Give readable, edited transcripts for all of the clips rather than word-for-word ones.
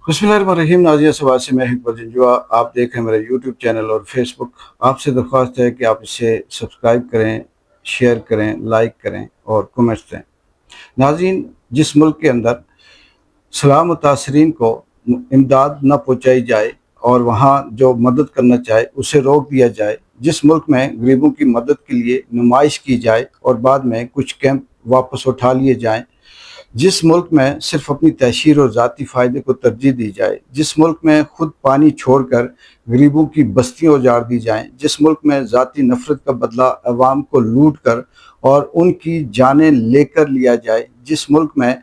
बिस्मिल्लाहिर्रहमानिर्रहीम। नाज़िया सवाल से मैं इकबाल जंजुआ, आप देख रहे हैं मेरा यूट्यूब चैनल और फेसबुक। आपसे दरख्वास्त है कि आप इसे सब्सक्राइब करें, शेयर करें, लाइक करें और कमेंट्स दें। नाज़रीन, जिस मुल्क के अंदर सलाम मुतासरीन को इमदाद न पहुँचाई जाए और वहाँ जो मदद करना चाहे उसे रोक दिया जाए, जिस मुल्क में गरीबों की मदद के लिए नुमाइश की जाए और बाद में कुछ कैंप वापस उठा लिए जाएँ, जिस मुल्क में सिर्फ अपनी तहशीर और ज़ाती फ़ायदे को तरजीह दी जाए, जिस मुल्क में खुद पानी छोड़कर गरीबों की बस्तियाँ उजाड़ दी जाएँ, जिस मुल्क में ज़ाती नफ़रत का बदला अवाम को लूट कर और उनकी जानें लेकर लिया जाए, जिस मुल्क में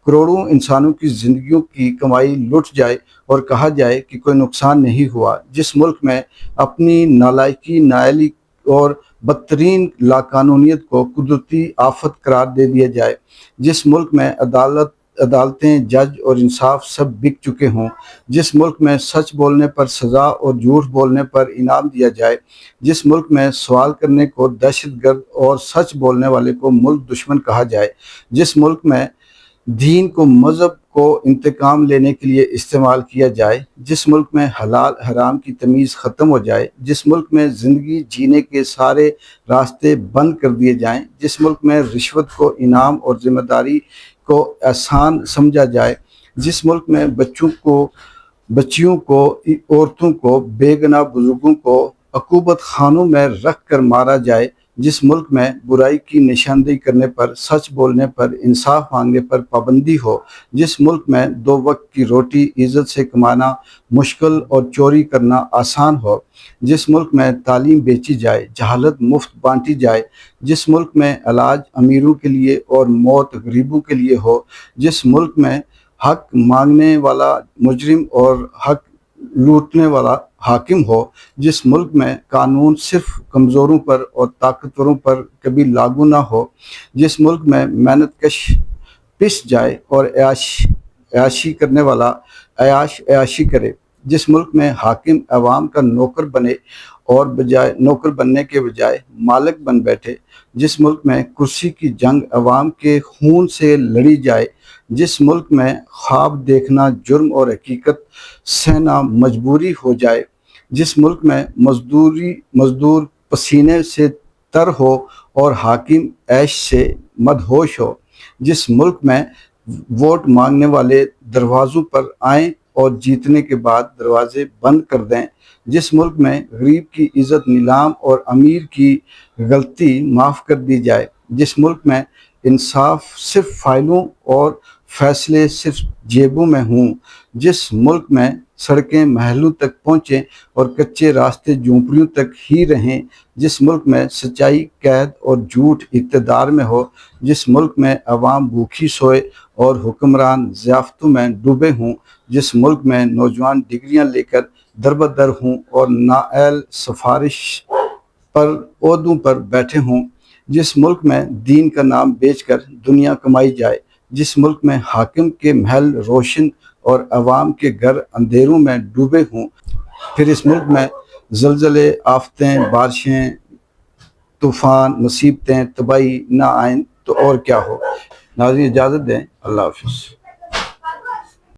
करोड़ों इंसानों की ज़िंदगियों की कमाई लुट जाए और कहा जाए कि कोई नुकसान नहीं हुआ, जिस मुल्क में अपनी नालायकी, नाअहली और बदतरीन लाकानूनियत को कुदरती आफत करार दे दिया जाए, जिस मुल्क में अदालतें, जज और इंसाफ सब बिक चुके हों, जिस मुल्क में सच बोलने पर सज़ा और झूठ बोलने पर इनाम दिया जाए, जिस मुल्क में सवाल करने को दहशतगर्द और सच बोलने वाले को मुल्क दुश्मन कहा जाए, जिस मुल्क में दीन को, मज़हब को इंतकाम लेने के लिए इस्तेमाल किया जाए, जिस मुल्क में हलाल हराम की तमीज़ ख़त्म हो जाए, जिस मुल्क में ज़िंदगी जीने के सारे रास्ते बंद कर दिए जाएं, जिस मुल्क में रिश्वत को इनाम और ज़िम्मेदारी को एहसान समझा जाए, जिस मुल्क में बच्चियों को, औरतों को, बेगुनाह बुजुर्गों को अकूबत खानों में रख कर मारा जाए, जिस मुल्क में बुराई की निशानदेही करने पर, सच बोलने पर, इंसाफ मांगने पर पाबंदी हो, जिस मुल्क में 2 वक्त की रोटी इज़्ज़त से कमाना मुश्किल और चोरी करना आसान हो, जिस मुल्क में तालीम बेची जाए, जहालत मुफ्त बांटी जाए, जिस मुल्क में इलाज अमीरों के लिए और मौत गरीबों के लिए हो, जिस मुल्क में हक मांगने वाला मुजरिम और हक लूटने वाला हाकिम हो, जिस मुल्क में कानून सिर्फ कमज़ोरों पर और ताकतवरों पर कभी लागू ना हो, जिस मुल्क में मेहनतकश पिस जाए और ऐयाशी करने वाला ऐयाशी करे, जिस मुल्क में हाकिम अवाम का नौकर बने और नौकर बनने के बजाय मालिक बन बैठे, जिस मुल्क में कुर्सी की जंग अवाम के खून से लड़ी जाए, जिस मुल्क में ख्वाब देखना जुर्म और हकीकत सहना मजबूरी हो जाए, जिस मुल्क में मजदूर पसीने से तर हो और हाकिम ऐश से मदहोश हो, जिस मुल्क में वोट मांगने वाले दरवाज़ों पर आएं और जीतने के बाद दरवाजे बंद कर दें, जिस मुल्क में गरीब की इज़्ज़त नीलाम और अमीर की गलती माफ़ कर दी जाए, जिस मुल्क में इंसाफ सिर्फ फाइलों और फैसले सिर्फ जेबों में हों, जिस मुल्क में सड़कें महलों तक पहुँचें और कच्चे रास्ते झोंपड़ियों तक ही रहें, जिस मुल्क में सच्चाई कैद और झूठ इक़्तिदार में हो, जिस मुल्क में अवाम भूखी सोए और हुक्मरान ज़ियाफ़तों में डूबे हों, जिस मुल्क में नौजवान डिग्रियां लेकर दरबदर हों और नाअहल सिफारिश पर ओहदों पर बैठे हों, जिस मुल्क में दीन का नाम बेचकर दुनिया कमाई जाए, जिस मुल्क में हाकिम के महल रोशन और अवाम के घर अंधेरों में डूबे हों, फिर इस मुल्क में ज़लज़ले, आफतें, बारिशें, तूफ़ान, मुसीबतें, तबाही ना आएँ तो और क्या हो। नाज़रीन, इजाज़त दें। अल्लाह हाफ़िज़।